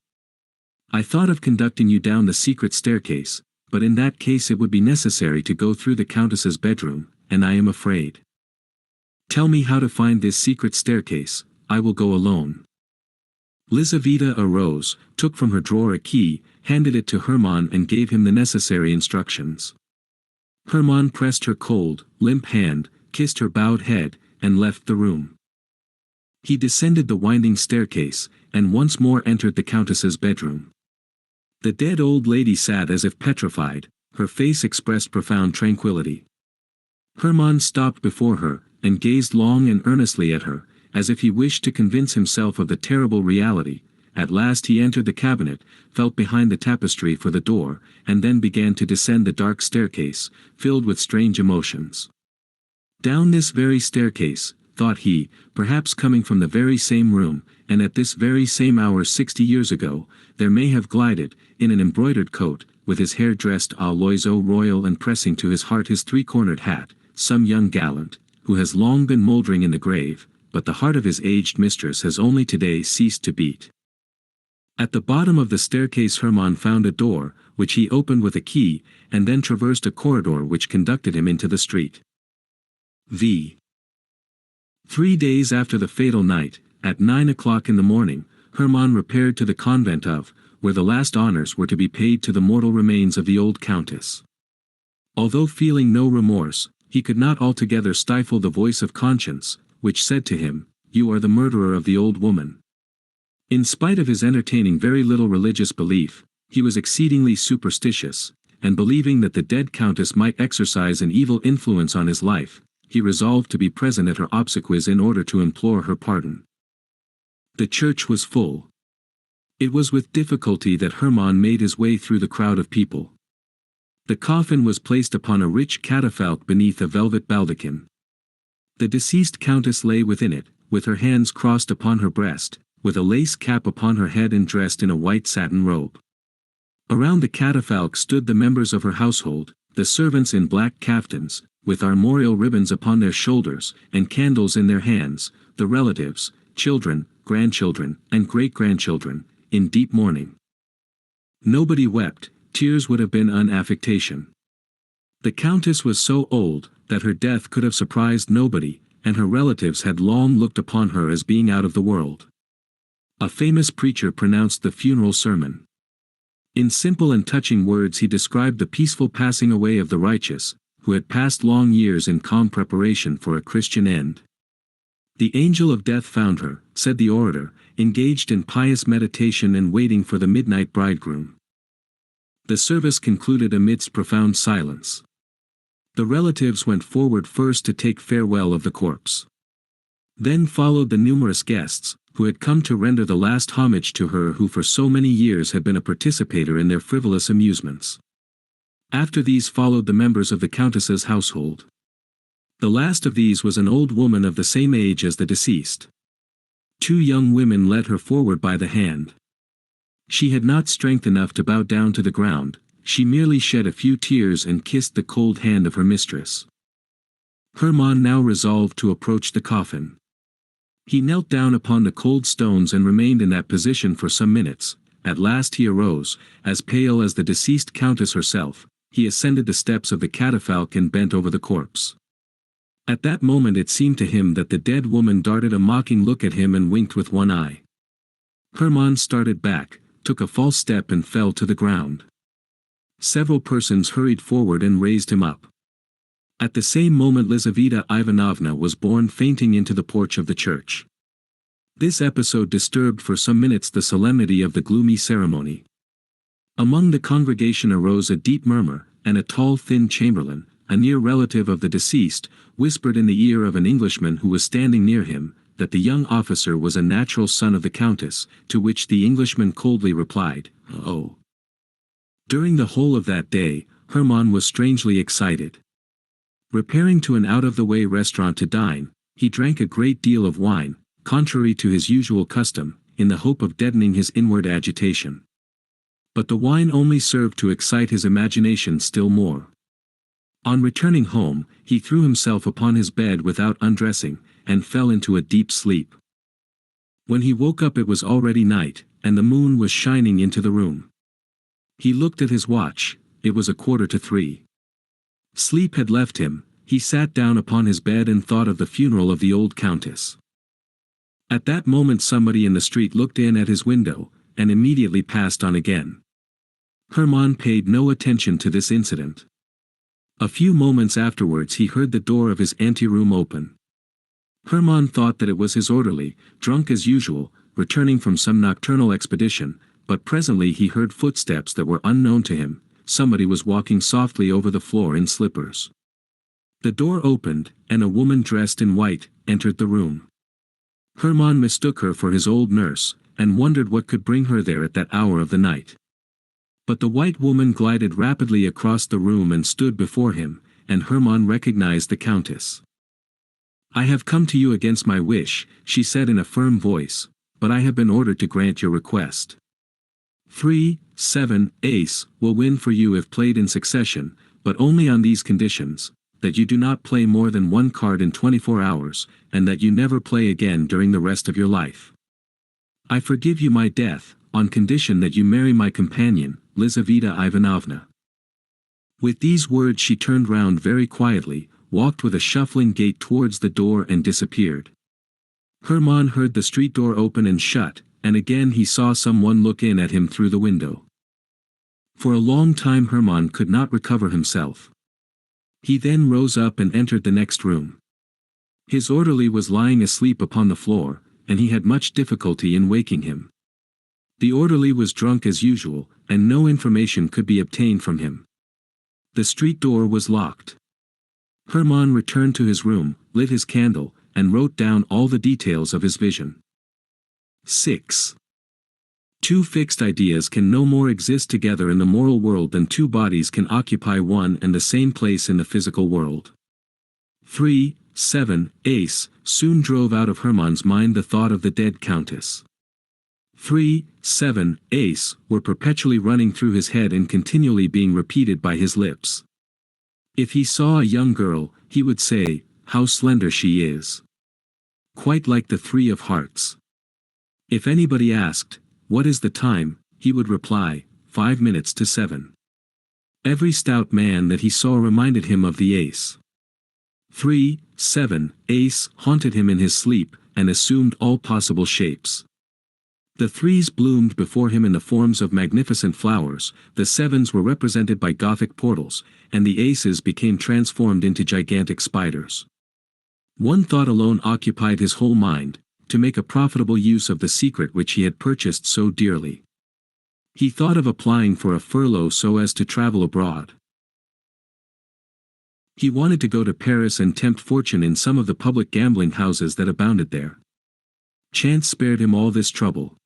"I thought of conducting you down the secret staircase, but in that case it would be necessary to go through the countess's bedroom, and I am afraid. Tell me how to find this secret staircase. I will go alone." Lizaveta arose, took from her drawer a key, handed it to Hermann and gave him the necessary instructions. Hermann pressed her cold, limp hand, kissed her bowed head, and left the room. He descended the winding staircase, and once more entered the countess's bedroom. The dead old lady sat as if petrified, her face expressed profound tranquility. Hermann stopped before her, and gazed long and earnestly at her, as if he wished to convince himself of the terrible reality. At last he entered the cabinet, felt behind the tapestry for the door, and then began to descend the dark staircase, filled with strange emotions. Down this very staircase, thought he, perhaps coming from the very same room, and at this very same hour 60 years ago, there may have glided, in an embroidered coat, with his hair dressed à l'oiseau royal and pressing to his heart his three-cornered hat, some young gallant, who has long been mouldering in the grave, but the heart of his aged mistress has only today ceased to beat. At the bottom of the staircase Hermann found a door, which he opened with a key, and then traversed a corridor which conducted him into the street. 3 days after the fatal night, at 9 o'clock in the morning, Hermann repaired to the convent of, where the last honors were to be paid to the mortal remains of the old countess. Although feeling no remorse, he could not altogether stifle the voice of conscience, which said to him, "You are the murderer of the old woman." In spite of his entertaining very little religious belief, he was exceedingly superstitious, and believing that the dead countess might exercise an evil influence on his life, he resolved to be present at her obsequies in order to implore her pardon. The church was full. It was with difficulty that Hermann made his way through the crowd of people. The coffin was placed upon a rich catafalque beneath a velvet baldachin. The deceased countess lay within it, with her hands crossed upon her breast, with a lace cap upon her head and dressed in a white satin robe. Around the catafalque stood the members of her household, the servants in black caftans, with armorial ribbons upon their shoulders, and candles in their hands, the relatives, children, grandchildren, and great-grandchildren, in deep mourning. Nobody wept, tears would have been an affectation. The countess was so old, that her death could have surprised nobody, and her relatives had long looked upon her as being out of the world. A famous preacher pronounced the funeral sermon. In simple and touching words he described the peaceful passing away of the righteous, who had passed long years in calm preparation for a Christian end. The angel of death found her, said the orator, engaged in pious meditation and waiting for the midnight bridegroom. The service concluded amidst profound silence. The relatives went forward first to take farewell of the corpse. Then followed the numerous guests, who had come to render the last homage to her who for so many years had been a participator in their frivolous amusements. After these followed the members of the countess's household. The last of these was an old woman of the same age as the deceased. 2 young women led her forward by the hand. She had not strength enough to bow down to the ground, she merely shed a few tears and kissed the cold hand of her mistress. Hermann now resolved to approach the coffin. He knelt down upon the cold stones and remained in that position for some minutes. At last he arose, as pale as the deceased countess herself. He ascended the steps of the catafalque and bent over the corpse. At that moment it seemed to him that the dead woman darted a mocking look at him and winked with one eye. Hermann started back, took a false step and fell to the ground. Several persons hurried forward and raised him up. At the same moment Lizaveta Ivanovna was borne fainting into the porch of the church. This episode disturbed for some minutes the solemnity of the gloomy ceremony. Among the congregation arose a deep murmur, and a tall thin chamberlain, a near relative of the deceased, whispered in the ear of an Englishman who was standing near him, that the young officer was a natural son of the countess, to which the Englishman coldly replied, "Oh." During the whole of that day, Hermann was strangely excited. Repairing to an out-of-the-way restaurant to dine, he drank a great deal of wine, contrary to his usual custom, in the hope of deadening his inward agitation. But the wine only served to excite his imagination still more. On returning home, he threw himself upon his bed without undressing, and fell into a deep sleep. When he woke up it was already night, and the moon was shining into the room. He looked at his watch, it was 2:45. Sleep had left him, he sat down upon his bed and thought of the funeral of the old countess. At that moment somebody in the street looked in at his window, and immediately passed on again. Hermann paid no attention to this incident. A few moments afterwards he heard the door of his anteroom open. Hermann thought that it was his orderly, drunk as usual, returning from some nocturnal expedition, but presently he heard footsteps that were unknown to him. Somebody was walking softly over the floor in slippers. The door opened, and a woman dressed in white entered the room. Hermann mistook her for his old nurse, and wondered what could bring her there at that hour of the night. But the white woman glided rapidly across the room and stood before him, and Hermann recognized the countess. "I have come to you against my wish," she said in a firm voice, "but I have been ordered to grant your request. 3, 7, ace will win for you if played in succession, but only on these conditions: that you do not play more than one card in 24 hours, and that you never play again during the rest of your life. I forgive you my death, on condition that you marry my companion, Lizaveta Ivanovna." With these words she turned round very quietly, walked with a shuffling gait towards the door and disappeared. Hermann heard the street door open and shut, and again he saw someone look in at him through the window. For a long time Hermann could not recover himself. He then rose up and entered the next room. His orderly was lying asleep upon the floor, and he had much difficulty in waking him. The orderly was drunk as usual, and no information could be obtained from him. The street door was locked. Hermann returned to his room, lit his candle, and wrote down all the details of his vision. 6. Two fixed ideas can no more exist together in the moral world than two bodies can occupy one and the same place in the physical world. 3, 7, ace, soon drove out of Hermann's mind the thought of the dead countess. 3, 7, ace, were perpetually running through his head and continually being repeated by his lips. If he saw a young girl, he would say, "How slender she is! Quite like the 3 of hearts." If anybody asked, "What is the time?" he would reply, 5 minutes to 7. Every stout man that he saw reminded him of the ace. 3, 7, ace haunted him in his sleep, and assumed all possible shapes. The 3s bloomed before him in the forms of magnificent flowers, the 7s were represented by Gothic portals, and the aces became transformed into gigantic spiders. One thought alone occupied his whole mind: to make a profitable use of the secret which he had purchased so dearly. He thought of applying for a furlough so as to travel abroad. He wanted to go to Paris and tempt fortune in some of the public gambling houses that abounded there. Chance spared him all this trouble.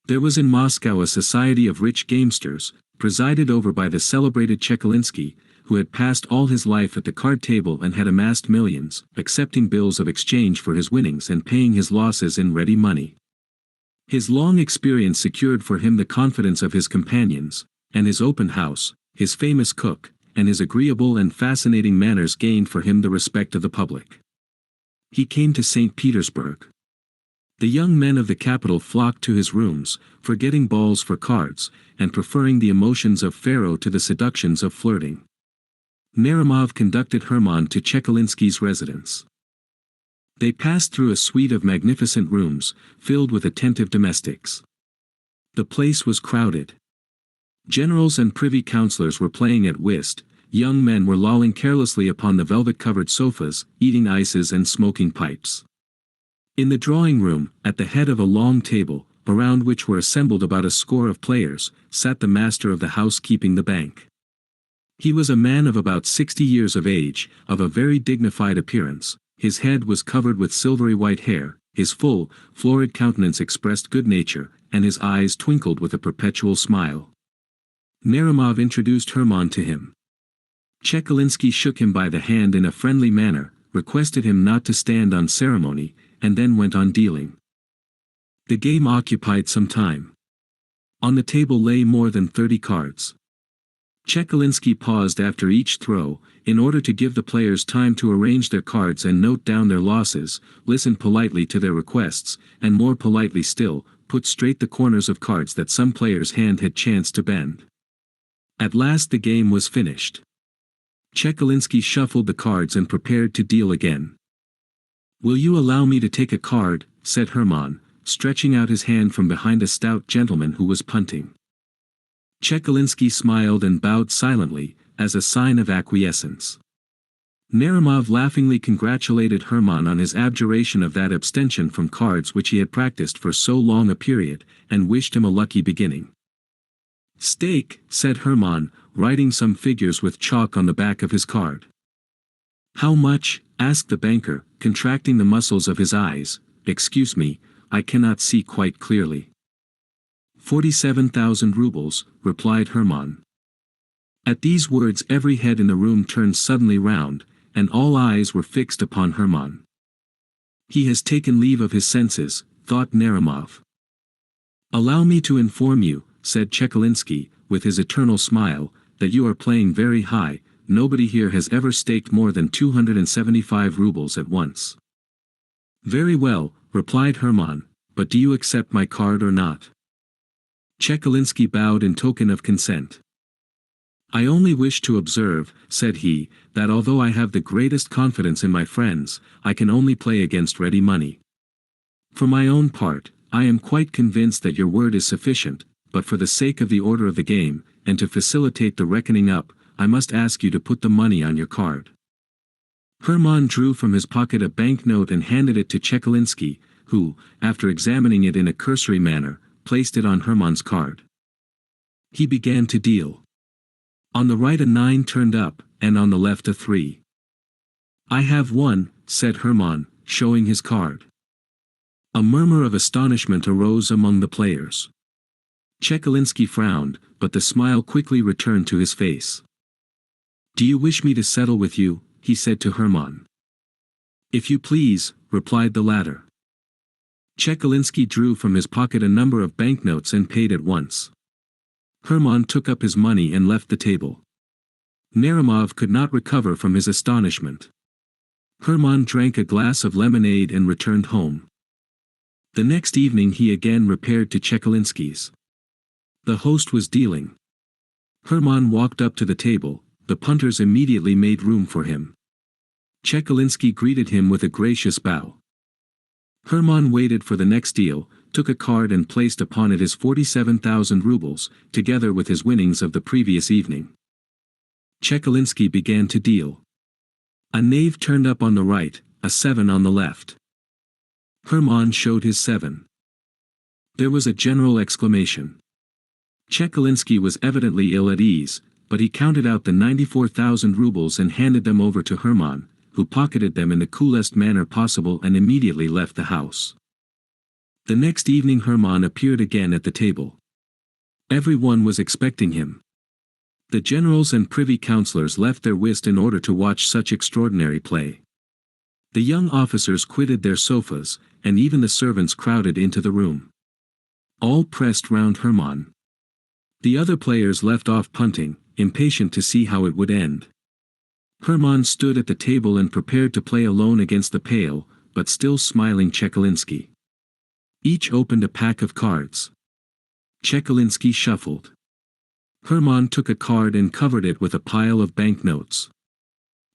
There was in Moscow a society of rich gamesters, presided over by the celebrated Chekalinsky, who had passed all his life at the card table and had amassed millions, accepting bills of exchange for his winnings and paying his losses in ready money. His long experience secured for him the confidence of his companions, and his open house, his famous cook, and his agreeable and fascinating manners gained for him the respect of the public. He came to St. Petersburg. The young men of the capital flocked to his rooms, forgetting balls for cards, and preferring the emotions of faro to the seductions of flirting. Naramov conducted Hermann to Chekalinsky's residence. They passed through a suite of magnificent rooms, filled with attentive domestics. The place was crowded. Generals and privy councillors were playing at whist, young men were lolling carelessly upon the velvet-covered sofas, eating ices and smoking pipes. In the drawing room, at the head of a long table, around which were assembled about a score of players, sat the master of the house keeping the bank. He was a man of about 60 years of age, of a very dignified appearance. His head was covered with silvery white hair, his full, florid countenance expressed good nature, and his eyes twinkled with a perpetual smile. Naramov introduced Hermann to him. Chekalinsky shook him by the hand in a friendly manner, requested him not to stand on ceremony, and then went on dealing. The game occupied some time. On the table lay more than 30 cards. Chekalinsky paused after each throw, in order to give the players time to arrange their cards and note down their losses, listened politely to their requests, and more politely still, put straight the corners of cards that some player's hand had chanced to bend. At last the game was finished. Chekalinsky shuffled the cards and prepared to deal again. "Will you allow me to take a card?" said Hermann, stretching out his hand from behind a stout gentleman who was punting. Chekalinsky smiled and bowed silently, as a sign of acquiescence. Naramov laughingly congratulated Hermann on his abjuration of that abstention from cards which he had practiced for so long a period, and wished him a lucky beginning. "Stake," said Hermann, writing some figures with chalk on the back of his card. How much? Asked the banker, contracting the muscles of his eyes. Excuse me, I cannot see quite clearly. 47,000 rubles, replied Hermann. At these words every head in the room turned suddenly round, and all eyes were fixed upon Hermann. He has taken leave of his senses, thought Naramov. Allow me to inform you, said Chekalinsky, with his eternal smile, that you are playing very high. Nobody here has ever staked more than 275 rubles at once. Very well, replied Hermann, but do you accept my card or not? Chekalinsky bowed in token of consent. I only wish to observe, said he, that although I have the greatest confidence in my friends, I can only play against ready money. For my own part, I am quite convinced that your word is sufficient, but for the sake of the order of the game, and to facilitate the reckoning up, I must ask you to put the money on your card. Hermann drew from his pocket a banknote and handed it to Chekalinsky, who, after examining it in a cursory manner, placed it on Hermann's card. He began to deal. On the right a 9 turned up, and on the left a 3. I have won, said Hermann, showing his card. A murmur of astonishment arose among the players. Chekalinsky frowned, but the smile quickly returned to his face. Do you wish me to settle with you? He said to Hermann. If you please, replied the latter. Chekalinsky drew from his pocket a number of banknotes and paid at once. Hermann took up his money and left the table. Naramov could not recover from his astonishment. Hermann drank a glass of lemonade and returned home. The next evening he again repaired to Chekalinsky's. The host was dealing. Hermann walked up to the table. The punters immediately made room for him. Chekalinsky greeted him with a gracious bow. Hermann waited for the next deal, took a card and placed upon it his 47,000 rubles, together with his winnings of the previous evening. Chekalinsky began to deal. A knave turned up on the right, a 7 on the left. Hermann showed his 7. There was a general exclamation. Chekalinsky was evidently ill at ease, but he counted out the 94,000 rubles and handed them over to Hermann, who pocketed them in the coolest manner possible and immediately left the house. The next evening Hermann appeared again at the table. Everyone was expecting him. The generals and privy councillors left their whist in order to watch such extraordinary play. The young officers quitted their sofas, and even the servants crowded into the room. All pressed round Hermann. The other players left off punting, impatient to see how it would end. Hermann stood at the table and prepared to play alone against the pale, but still smiling Chekalinsky. Each opened a pack of cards. Chekalinsky shuffled. Hermann took a card and covered it with a pile of banknotes.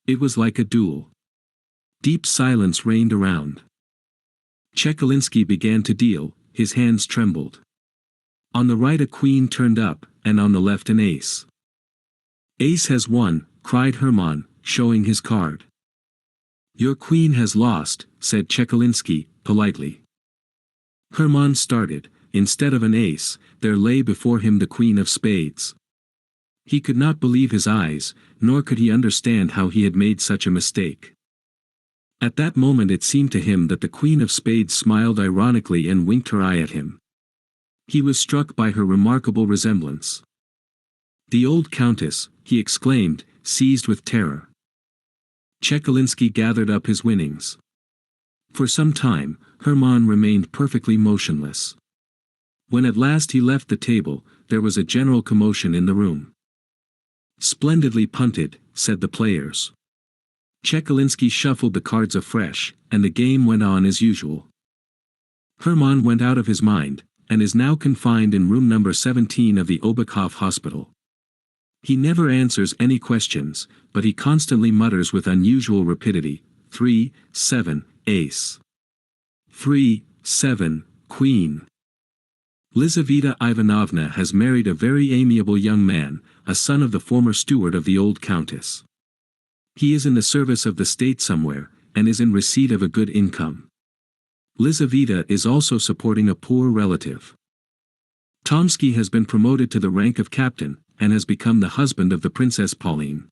It was like a duel. Deep silence reigned around. Chekalinsky began to deal, his hands trembled. On the right a queen turned up, and on the left an ace. Ace has won, cried Hermann, showing his card. Your queen has lost, said Chekalinsky, politely. Hermann started. Instead of an ace, there lay before him the queen of spades. He could not believe his eyes, nor could he understand how he had made such a mistake. At that moment it seemed to him that the queen of spades smiled ironically and winked her eye at him. He was struck by her remarkable resemblance. The old countess, he exclaimed, seized with terror. Chekalinsky gathered up his winnings. For some time, Hermann remained perfectly motionless. When at last he left the table, there was a general commotion in the room. Splendidly punted, said the players. Chekalinsky shuffled the cards afresh, and the game went on as usual. Hermann went out of his mind, and is now confined in room number 17 of the Obukhov Hospital. He never answers any questions, but he constantly mutters with unusual rapidity, 3, 7, ace. 3, 7, queen. Lizaveta Ivanovna has married a very amiable young man, a son of the former steward of the old countess. He is in the service of the state somewhere, and is in receipt of a good income. Lizaveta is also supporting a poor relative. Tomsky has been promoted to the rank of captain, and has become the husband of the Princess Pauline.